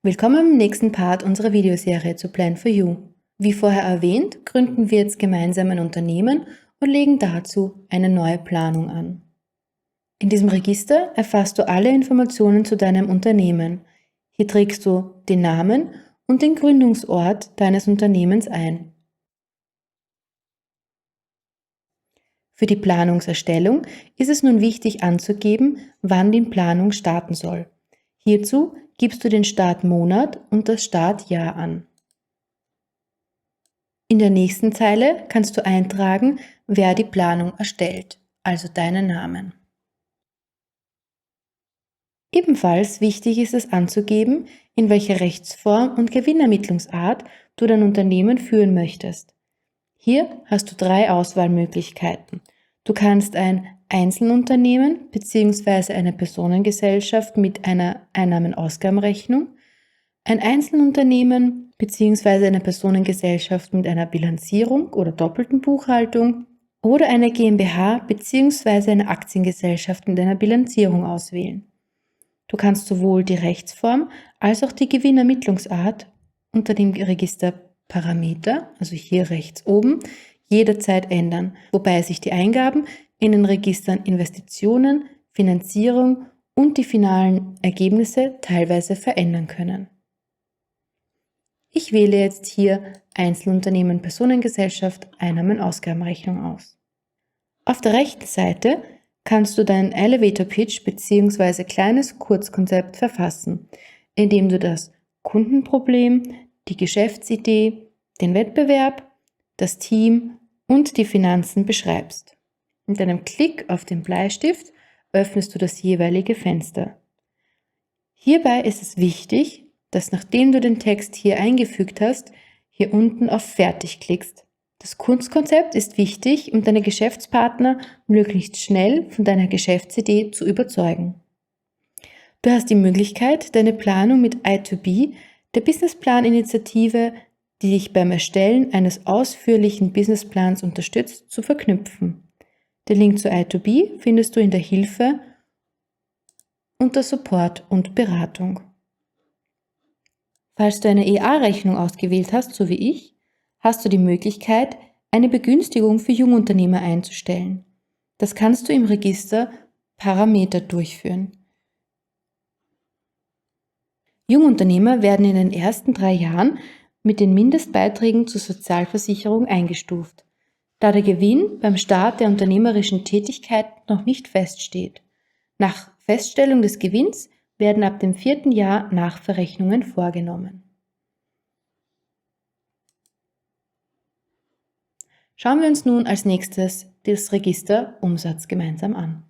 Willkommen im nächsten Part unserer Videoserie zu Plan for You. Wie vorher erwähnt, gründen wir jetzt gemeinsam ein Unternehmen und legen dazu eine neue Planung an. In diesem Register erfasst du alle Informationen zu deinem Unternehmen. Hier trägst du den Namen und den Gründungsort deines Unternehmens ein. Für die Planungserstellung ist es nun wichtig anzugeben, wann die Planung starten soll. Hierzu gibst du den Startmonat und das Startjahr an. In der nächsten Zeile kannst du eintragen, wer die Planung erstellt, also deinen Namen. Ebenfalls wichtig ist es anzugeben, in welcher Rechtsform und Gewinnermittlungsart du dein Unternehmen führen möchtest. Hier hast du 3 Auswahlmöglichkeiten. Du kannst ein Einzelunternehmen bzw. eine Personengesellschaft mit einer Einnahmen-Ausgabenrechnung, ein Einzelunternehmen bzw. eine Personengesellschaft mit einer Bilanzierung oder doppelten Buchhaltung oder eine GmbH bzw. eine Aktiengesellschaft mit einer Bilanzierung auswählen. Du kannst sowohl die Rechtsform als auch die Gewinnermittlungsart unter dem Register Parameter, also hier rechts oben, jederzeit ändern, wobei sich die Eingaben in den Registern Investitionen, Finanzierung und die finalen Ergebnisse teilweise verändern können. Ich wähle jetzt hier Einzelunternehmen, Personengesellschaft, Einnahmen-Ausgabenrechnung aus. Auf der rechten Seite kannst du deinen Elevator Pitch bzw. kleines Kurzkonzept verfassen, indem du das Kundenproblem, die Geschäftsidee, den Wettbewerb, das Team und die Finanzen beschreibst. Mit einem Klick auf den Bleistift öffnest du das jeweilige Fenster. Hierbei ist es wichtig, dass nachdem du den Text hier eingefügt hast, hier unten auf Fertig klickst. Das Kurzkonzept ist wichtig, um deine Geschäftspartner möglichst schnell von deiner Geschäftsidee zu überzeugen. Du hast die Möglichkeit, deine Planung mit i2B, der Businessplan-Initiative, die dich beim Erstellen eines ausführlichen Businessplans unterstützt, zu verknüpfen. Den Link zu i2B findest du in der Hilfe unter Support und Beratung. Falls du eine EA-Rechnung ausgewählt hast, so wie ich, hast du die Möglichkeit, eine Begünstigung für Jungunternehmer einzustellen. Das kannst du im Register Parameter durchführen. Jungunternehmer werden in den ersten 3 Jahren mit den Mindestbeiträgen zur Sozialversicherung eingestuft, da der Gewinn beim Start der unternehmerischen Tätigkeit noch nicht feststeht. Nach Feststellung des Gewinns werden ab dem 4. Jahr Nachverrechnungen vorgenommen. Schauen wir uns nun als nächstes das Register Umsatz gemeinsam an.